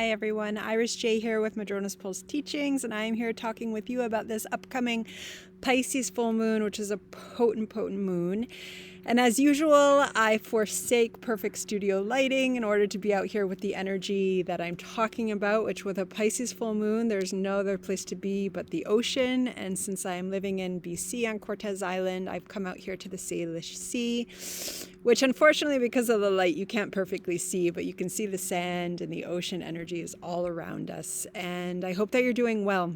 Hi everyone, Iris J here with Madrona's Pulse Teachings, and I am here talking with you about this upcoming Pisces full moon, which is a potent moon. And as usual, I forsake perfect studio lighting in order to be out here with the energy that I'm talking about, which with a Pisces full moon, there's no other place to be but the ocean. And since I am living in BC on Cortez Island, I've come out here to the Salish Sea, which unfortunately, because of the light, you can't perfectly see, but you can see the sand and the ocean energy is all around us. And I hope that you're doing well.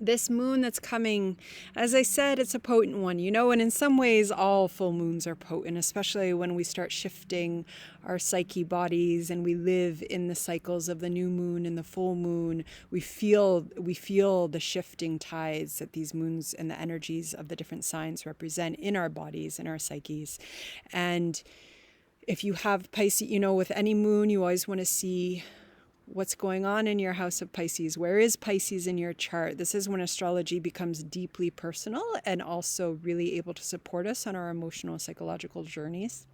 This moon that's coming, as I said, it's a potent one, and in some ways all full moons are potent, especially when we start shifting our psyche bodies and we live in the cycles of the new moon and the full moon. We feel the shifting tides that these moons and the energies of the different signs represent in our bodies and our psyches. And if you have Pisces, with any moon, you always want to see what's going on in your house of Pisces. Where is Pisces in your chart? This is when astrology becomes deeply personal and also really able to support us on our emotional, psychological journeys.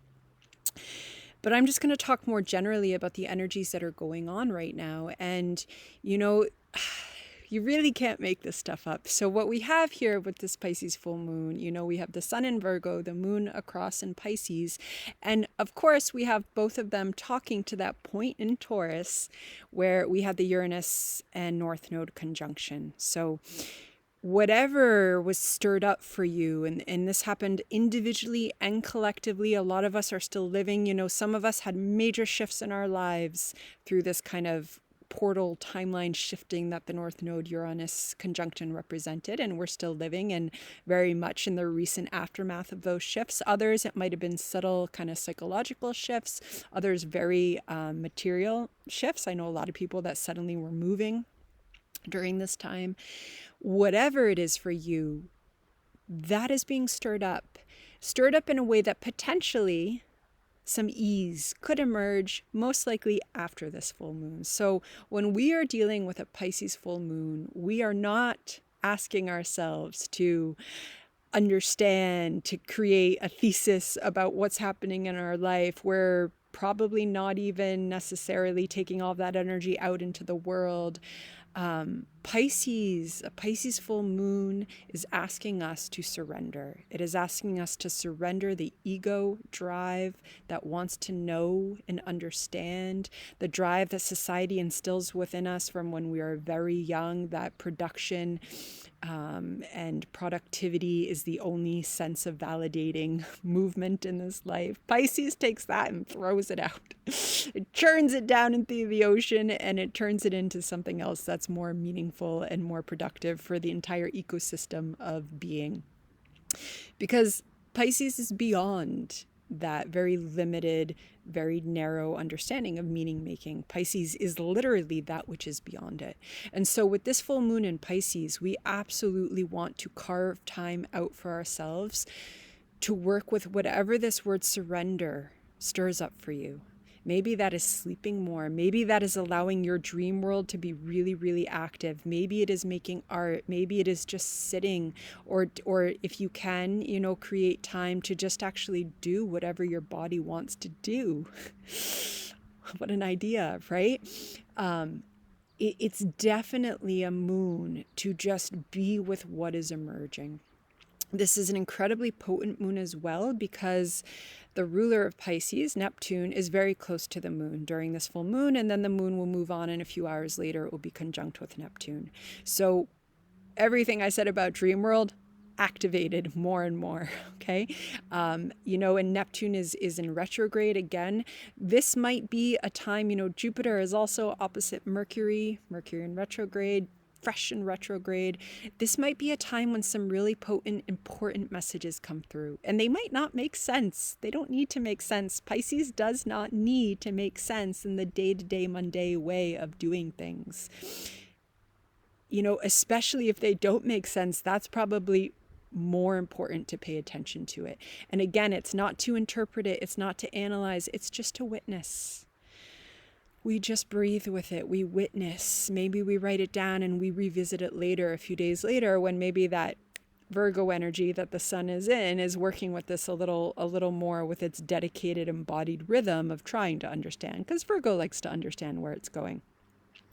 But I'm just going to talk more generally about the energies that are going on right now. And, you really can't make this stuff up. So what we have here with this Pisces full moon, we have the sun in Virgo, the moon across in Pisces. And of course, we have both of them talking to that point in Taurus where we have the Uranus and North Node conjunction. So whatever was stirred up for you, and this happened individually and collectively, a lot of us are still living, some of us had major shifts in our lives through this kind of portal timeline shifting that the North Node Uranus conjunction represented, and we're still living and very much in the recent aftermath of those shifts. Others, it might have been subtle kind of psychological shifts, others very material shifts. I know a lot of people that suddenly were moving during this time. Whatever it is for you, that is being stirred up in a way that potentially some ease could emerge, most likely after this full moon. So when we are dealing with a Pisces full moon, we are not asking ourselves to understand, to create a thesis about what's happening in our life. We're probably not even necessarily taking all that energy out into the world. A Pisces full moon is asking us to surrender. It is asking us to surrender the ego drive that wants to know and understand, the drive that society instills within us from when we are very young, that production and productivity is the only sense of validating movement in this life. Pisces takes that and throws it out. It churns it down into the ocean and it turns it into something else that's more meaningful and more productive for the entire ecosystem of being. Because Pisces is beyond that very limited, very narrow understanding of meaning making. Pisces is literally that which is beyond it. And so with this full moon in Pisces, we absolutely want to carve time out for ourselves to work with whatever this word surrender stirs up for you. Maybe that is sleeping more. Maybe that is allowing your dream world to be really, really active. Maybe it is making art. Maybe it is just sitting, or if you can, create time to just actually do whatever your body wants to do. What an idea, right? It's definitely a moon to just be with what is emerging. This is an incredibly potent moon as well because the ruler of Pisces, Neptune, is very close to the moon during this full moon, and then the moon will move on, and a few hours later it will be conjunct with Neptune. So everything I said about dream world activated more and more, okay? And Neptune is in retrograde again. This might be a time, Jupiter is also opposite Mercury in retrograde, fresh in retrograde. This might be a time when some really potent, important messages come through, and they might not make sense. They don't need to make sense. Pisces does not need to make sense in the day-to-day, mundane way of doing things. Especially if they don't make sense, that's probably more important to pay attention to it. And again, it's not to interpret it, it's not to analyze, it's just to witness. We just breathe with it. We witness. Maybe we write it down and we revisit it later, a few days later, when maybe that Virgo energy that the sun is in is working with this a little more with its dedicated embodied rhythm of trying to understand, because Virgo likes to understand where it's going.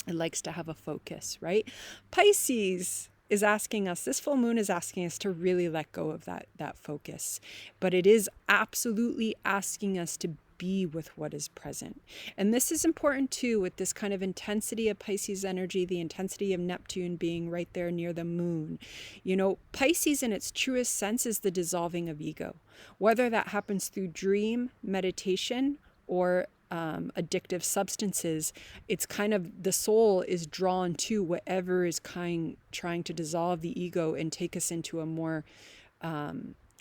It likes to have a focus, right? Pisces is asking us, this full moon is asking us to really let go of that focus. But it is absolutely asking us to be with what is present. And this is important too, with this kind of intensity of Pisces energy, the intensity of Neptune being right there near the moon. You know, Pisces in its truest sense is the dissolving of ego, whether that happens through dream, meditation, or addictive substances. It's kind of the soul is drawn to whatever is trying to dissolve the ego and take us into a more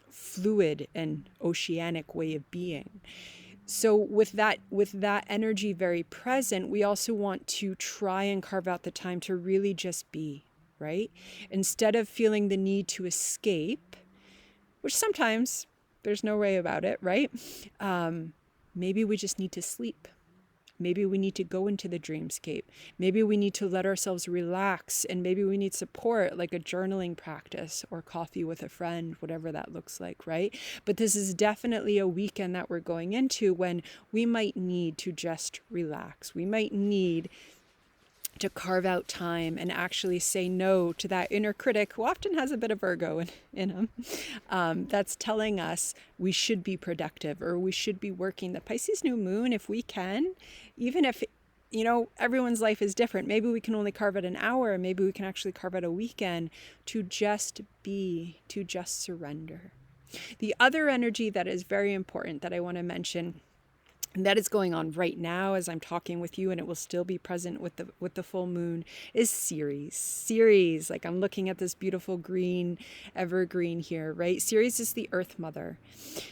fluid and oceanic way of being. So with that energy very present, we also want to try and carve out the time to really just be, right? Instead of feeling the need to escape, which sometimes there's no way about it, right? Maybe we just need to sleep. Maybe we need to go into the dreamscape. Maybe we need to let ourselves relax, and maybe we need support like a journaling practice or coffee with a friend, whatever that looks like, right? But this is definitely a weekend that we're going into when we might need to just relax. We might need to carve out time and actually say no to that inner critic who often has a bit of Virgo in him, that's telling us we should be productive or we should be working. The Pisces new moon, if we can, even if, you know, everyone's life is different, maybe we can only carve out an hour, maybe we can actually carve out a weekend to just be, to just surrender. The other energy that is very important that I want to mention, and that is going on right now as I'm talking with you, and it will still be present with the full moon, is Ceres. Ceres, like I'm looking at this beautiful green evergreen here, right? Ceres is the Earth Mother.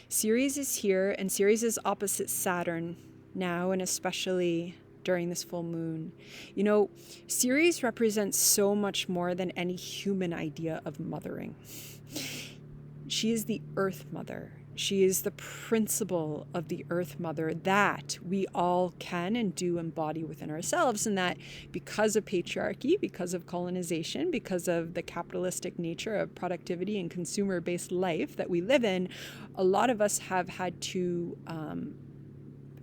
Ceres is here, and Ceres is opposite Saturn now, and especially during this full moon. You know, Ceres represents so much more than any human idea of mothering. She is the Earth Mother. She is the principle of the Earth Mother that we all can and do embody within ourselves, and that because of patriarchy, because of colonization, because of the capitalistic nature of productivity and consumer-based life that we live in, a lot of us have had to,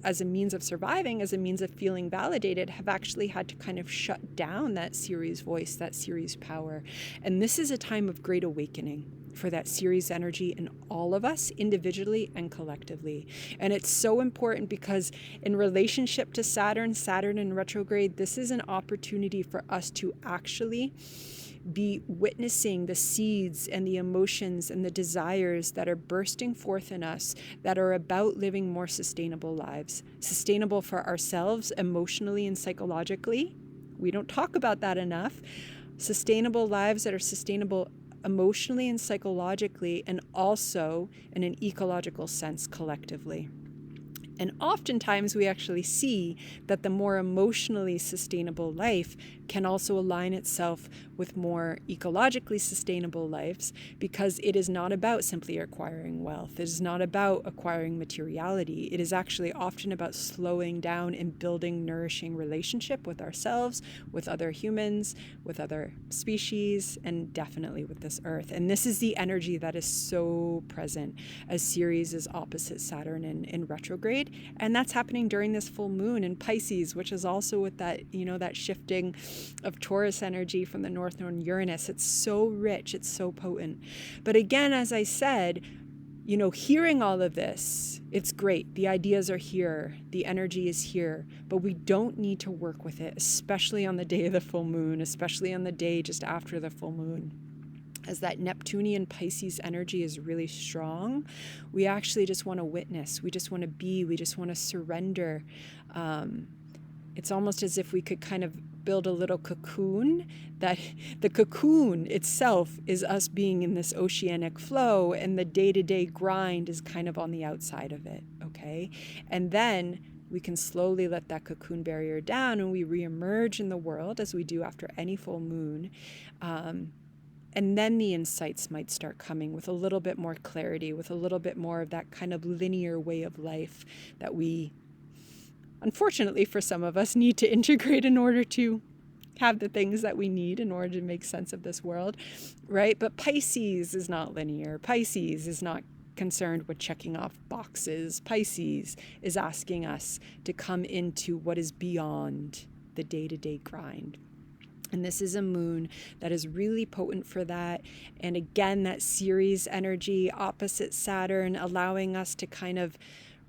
as a means of surviving, as a means of feeling validated, have actually had to kind of shut down that Ceres voice, that Ceres power. And this is a time of great awakening for that Ceres energy in all of us, individually and collectively. And it's so important because in relationship to Saturn in retrograde, this is an opportunity for us to actually be witnessing the seeds and the emotions and the desires that are bursting forth in us that are about living more sustainable lives, sustainable for ourselves emotionally and psychologically. We don't talk about that enough. Sustainable lives that are sustainable emotionally and psychologically, and also in an ecological sense collectively. And oftentimes we actually see that the more emotionally sustainable life can also align itself with more ecologically sustainable lives, because it is not about simply acquiring wealth. It is not about acquiring materiality. It is actually often about slowing down and building nourishing relationship with ourselves, with other humans, with other species, and definitely with this earth. And this is the energy that is so present as Ceres is opposite Saturn in retrograde. And that's happening during this full moon in Pisces, which is also with that, you know, that shifting of Taurus energy from the North Node Uranus. It's so rich, it's so potent. But again, as I said, you know, hearing all of this, it's great. The ideas are here, the energy is here, but we don't need to work with it, especially on the day of the full moon, especially on the day just after the full moon. As that Neptunian Pisces energy is really strong, we actually just want to witness. We just want to be. We just want to surrender. It's almost as if we could kind of build a little cocoon, that the cocoon itself is us being in this oceanic flow, and the day-to-day grind is kind of on the outside of it, okay? And then we can slowly let that cocoon barrier down, and we reemerge in the world as we do after any full moon. And then the insights might start coming with a little bit more clarity, with a little bit more of that kind of linear way of life that we, unfortunately for some of us, need to integrate in order to have the things that we need in order to make sense of this world, right? But Pisces is not linear. Pisces is not concerned with checking off boxes. Pisces is asking us to come into what is beyond the day-to-day grind. And this is a moon that is really potent for that. And again, that Ceres energy opposite Saturn, allowing us to kind of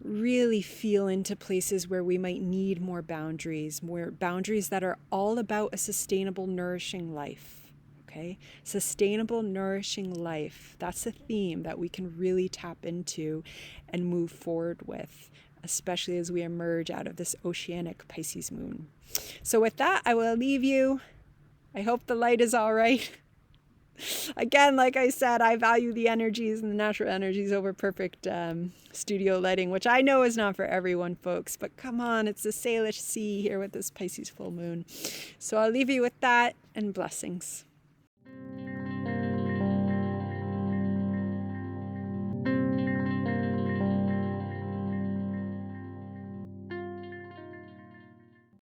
really feel into places where we might need more boundaries that are all about a sustainable, nourishing life. Okay? Sustainable, nourishing life. That's a theme that we can really tap into and move forward with, especially as we emerge out of this oceanic Pisces moon. So with that, I will leave you. I hope the light is all right. Again, like I said, I value the energies and the natural energies over perfect studio lighting, which I know is not for everyone, folks. But come on, it's the Salish Sea here with this Pisces full moon. So I'll leave you with that, and blessings.